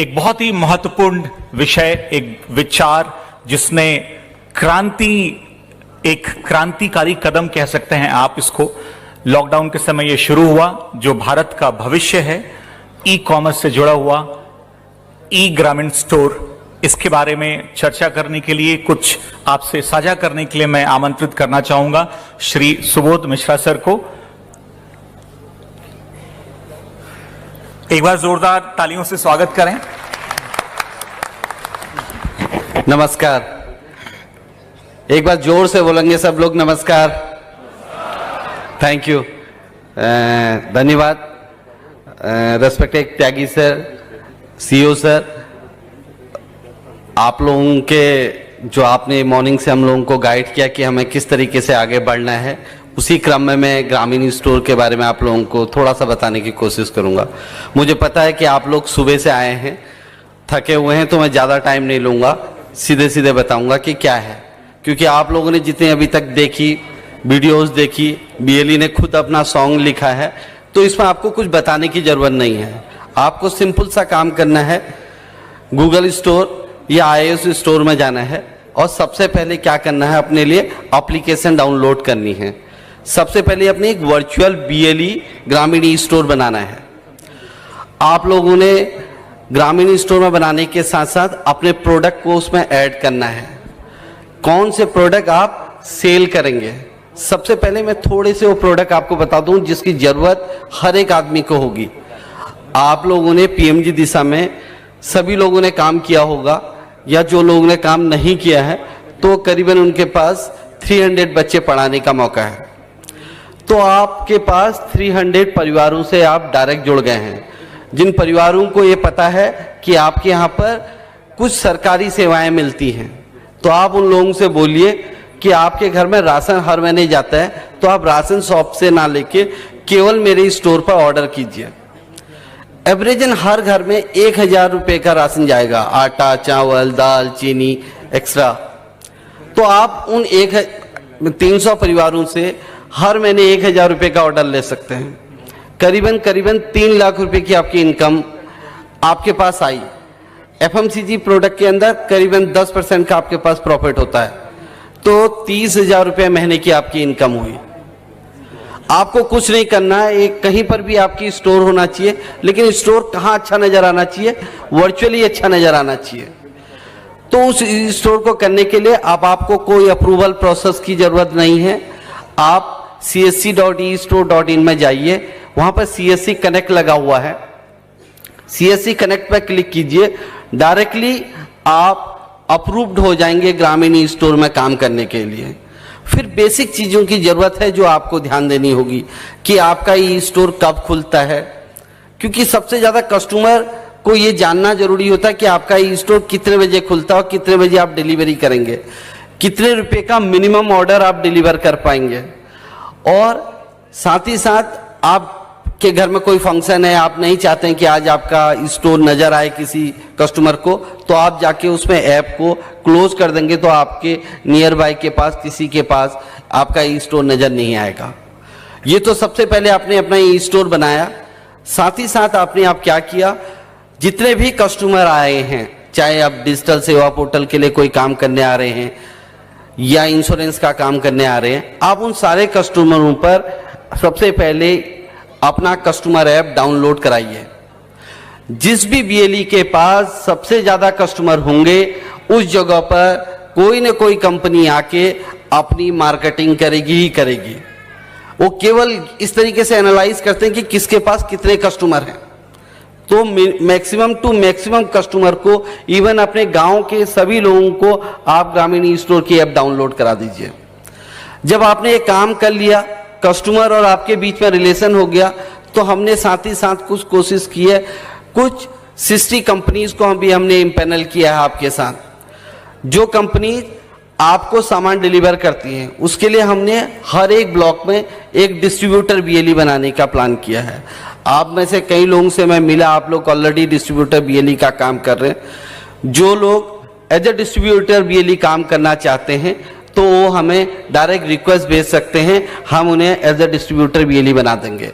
एक बहुत ही महत्वपूर्ण विषय, एक विचार जिसने एक क्रांतिकारी कदम कह सकते हैं आप इसको। लॉकडाउन के समय ये शुरू हुआ, जो भारत का भविष्य है, ई कॉमर्स से जुड़ा हुआ ई ग्रामीण स्टोर। इसके बारे में चर्चा करने के लिए, कुछ आपसे साझा करने के लिए मैं आमंत्रित करना चाहूंगा श्री सुबोध मिश्रा सर को। एक बार जोरदार तालियों से स्वागत करें। नमस्कार। एक बार जोर से बोलेंगे सब लोग, नमस्कार। थैंक यू, धन्यवाद। रेस्पेक्टेड त्यागी सर, सीईओ सर, आप लोगों के जो आपने मॉर्निंग से हम लोगों को गाइड किया कि हमें किस तरीके से आगे बढ़ना है, उसी क्रम में मैं ग्रामीण स्टोर के बारे में आप लोगों को थोड़ा सा बताने की कोशिश करूंगा। मुझे पता है कि आप लोग सुबह से आए हैं, थके हुए हैं, तो मैं ज़्यादा टाइम नहीं लूँगा, सीधे सीधे बताऊंगा कि क्या है। क्योंकि आप लोगों ने जितने अभी तक देखी वीडियोस देखी, बीएलई ने खुद अपना सॉन्ग लिखा है, तो इसमें आपको कुछ बताने की ज़रूरत नहीं है। आपको सिंपल सा काम करना है, गूगल स्टोर या iOS स्टोर में जाना है और सबसे पहले क्या करना है, अपने लिए एप्लीकेशन डाउनलोड करनी है। सबसे पहले अपने एक वर्चुअल बीएलई ग्रामीण ई स्टोर बनाना है। आप लोगों ने ग्रामीण स्टोर में बनाने के साथ साथ अपने प्रोडक्ट को उसमें ऐड करना है। कौन से प्रोडक्ट आप सेल करेंगे, सबसे पहले मैं थोड़े से वो प्रोडक्ट आपको बता दूं जिसकी ज़रूरत हर एक आदमी को होगी। आप लोगों ने पीएमजी दिशा में सभी लोगों ने काम किया होगा, या जो लोगों ने काम नहीं किया है तो करीबन उनके पास 300 बच्चे पढ़ाने का मौका है। तो आपके पास 300 परिवारों से आप डायरेक्ट जुड़ गए हैं, जिन परिवारों को ये पता है कि आपके यहाँ पर कुछ सरकारी सेवाएं मिलती हैं। तो आप उन लोगों से बोलिए कि आपके घर में राशन हर महीने जाता है, तो आप राशन शॉप से ना लेके केवल मेरे स्टोर पर ऑर्डर कीजिए। एवरेजन हर घर में 1000 रुपये का राशन जाएगा, आटा, चावल, दाल, चीनी एक्स्ट्रा। तो आप उन 300 परिवारों से हर महीने 1000 रुपये का ऑर्डर ले सकते हैं। करीबन 3 लाख रुपए की आपकी इनकम आपके पास आई। एफएमसीजी प्रोडक्ट के अंदर करीबन 10% का आपके पास प्रॉफिट होता है, तो 30,000 रुपये महीने की आपकी इनकम हुई। आपको कुछ नहीं करना है, एक कहीं पर भी आपकी स्टोर होना चाहिए, लेकिन स्टोर कहाँ अच्छा नजर आना चाहिए, वर्चुअली अच्छा नजर आना चाहिए। तो उस स्टोर को करने के लिए अब आपको कोई अप्रूवल प्रोसेस की जरूरत नहीं है। आप csc.estore.in में जाइए, वहां पर CSC कनेक्ट लगा हुआ है, CSC कनेक्ट पर क्लिक कीजिए, डायरेक्टली आप अप्रूव्ड हो जाएंगे ग्रामीण ई स्टोर में काम करने के लिए। फिर बेसिक चीज़ों की ज़रूरत है जो आपको ध्यान देनी होगी कि आपका ई स्टोर कब खुलता है, क्योंकि सबसे ज़्यादा कस्टमर को ये जानना जरूरी होता है कि आपका ई स्टोर कितने बजे खुलता है और कितने बजे आप डिलीवरी करेंगे, कितने रुपए का मिनिमम ऑर्डर आप डिलीवर कर पाएंगे। और साथ ही साथ आपके घर में कोई फंक्शन है, आप नहीं चाहते हैं कि आज आपका स्टोर नज़र आए किसी कस्टमर को, तो आप जाके उसमें ऐप को क्लोज कर देंगे, तो आपके नियर बाय के पास किसी के पास आपका ई स्टोर नज़र नहीं आएगा। ये तो सबसे पहले आपने अपना ई स्टोर बनाया। साथ ही साथ आपने आप क्या किया, जितने भी कस्टमर आए हैं, चाहे आप डिजिटल सेवा पोर्टल के लिए कोई काम करने आ रहे हैं या इंश्योरेंस का काम करने आ रहे हैं, आप उन सारे कस्टमरों पर सबसे पहले अपना कस्टमर ऐप डाउनलोड कराइए। जिस भी बीएलई के पास सबसे ज़्यादा कस्टमर होंगे, उस जगह पर कोई न कोई कंपनी आके अपनी मार्केटिंग करेगी ही करेगी। वो केवल इस तरीके से एनालाइज करते हैं कि किसके पास कितने कस्टमर हैं, तो मैक्सिमम टू मैक्सिमम कस्टमर को, इवन अपने गांव के सभी लोगों को आप ग्रामीण ई स्टोर की ऐप डाउनलोड करा दीजिए। जब आपने ये काम कर लिया, कस्टमर और आपके बीच में रिलेशन हो गया, तो हमने साथ ही साथ कुछ कोशिश की है, कुछ 60 कंपनीज को हमने इम्पैनल किया है आपके साथ। जो कंपनी आपको सामान डिलीवर करती हैं, उसके लिए हमने हर एक ब्लॉक में एक डिस्ट्रीब्यूटर बीएलई बनाने का प्लान किया है। आप में से कई लोगों से मैं मिला, आप लोग ऑलरेडी डिस्ट्रीब्यूटर बीएलई का काम कर रहे हैं। जो लोग एज ए डिस्ट्रीब्यूटर बीएलई काम करना चाहते हैं, तो वो हमें डायरेक्ट रिक्वेस्ट भेज सकते हैं, हम उन्हें एज ए डिस्ट्रीब्यूटर बीएलई बना देंगे।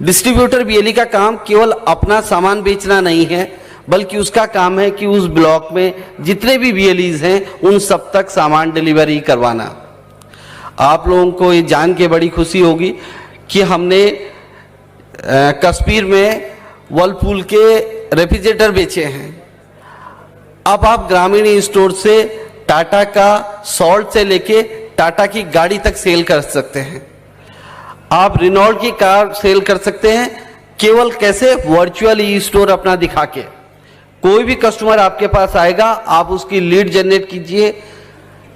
डिस्ट्रीब्यूटर बीएलई का काम केवल अपना सामान बेचना नहीं है, बल्कि उसका काम है कि उस ब्लॉक में जितने भी VLEs हैं उन सब तक सामान डिलीवरी करवाना। आप लोगों को ये जान के बड़ी खुशी होगी कि हमने कश्मीर में वर्लपूल के रेफ्रिजरेटर बेचे हैं। अब आप ग्रामीण स्टोर से टाटा का सॉल्ट से लेके टाटा की गाड़ी तक सेल कर सकते हैं। आप रेनॉल्ट की कार सेल कर सकते हैं। केवल कैसे? वर्चुअल ई स्टोर अपना दिखा के। कोई भी कस्टमर आपके पास आएगा, आप उसकी लीड जनरेट कीजिए।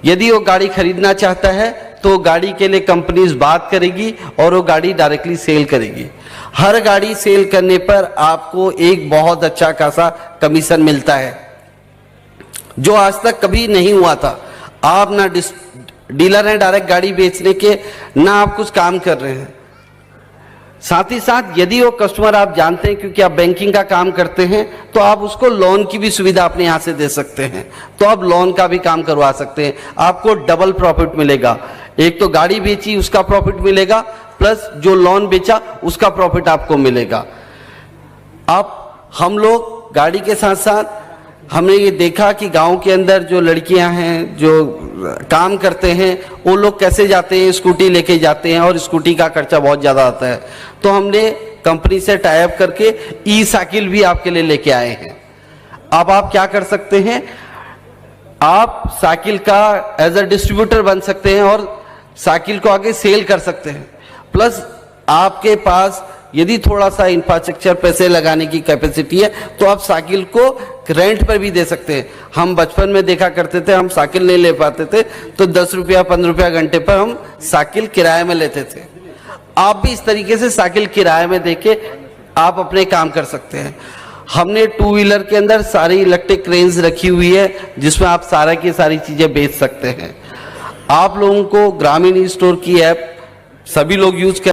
यदि वो गाड़ी खरीदना चाहता है तो गाड़ी के लिए कंपनीज बात करेगी और वो गाड़ी डायरेक्टली सेल करेगी। हर गाड़ी सेल करने पर आपको एक बहुत अच्छा खासा कमीशन मिलता है, जो आज तक कभी नहीं हुआ था। आप ना डीलर हैं डायरेक्ट गाड़ी बेचने के, ना आप कुछ काम कर रहे हैं। साथ ही साथ यदि वो कस्टमर आप जानते हैं, क्योंकि आप बैंकिंग का काम करते हैं, तो आप उसको लोन की भी सुविधा अपने यहाँ से दे सकते हैं, तो आप लोन का भी काम करवा सकते हैं। आपको डबल प्रॉफिट मिलेगा। एक तो गाड़ी बेची उसका प्रॉफिट मिलेगा, प्लस जो लोन बेचा उसका प्रॉफिट आपको मिलेगा। अब हम लोग गाड़ी के साथ साथ हमने ये देखा कि गांव के अंदर जो लड़कियां हैं जो काम करते हैं, वो लोग कैसे जाते हैं, स्कूटी लेके जाते हैं और स्कूटी का खर्चा बहुत ज़्यादा आता है। तो हमने कंपनी से टाई अप करके ई साइकिल भी आपके लिए लेके आए हैं। अब आप क्या कर सकते हैं, आप साइकिल का एज अ डिस्ट्रीब्यूटर बन सकते हैं और साइकिल को आगे सेल कर सकते हैं। प्लस आपके पास यदि थोड़ा सा इंफ्रास्ट्रक्चर पैसे लगाने की कैपेसिटी है तो आप साइकिल को रेंट पर भी दे सकते हैं। हम बचपन में देखा करते थे, हम साइकिल नहीं ले पाते थे तो 10 रुपया 15 रुपया घंटे पर हम साइकिल किराए में लेते थे। आप भी इस तरीके से साइकिल किराए में देके आप अपने काम कर सकते हैं। हमने 2 व्हीलर के अंदर सारी इलेक्ट्रिक रेंज रखी हुई है जिसमें आप सारा की सारी चीजें बेच सकते हैं। आप लोगों को ग्रामीण स्टोर की ऐप सभी लोग यूज कर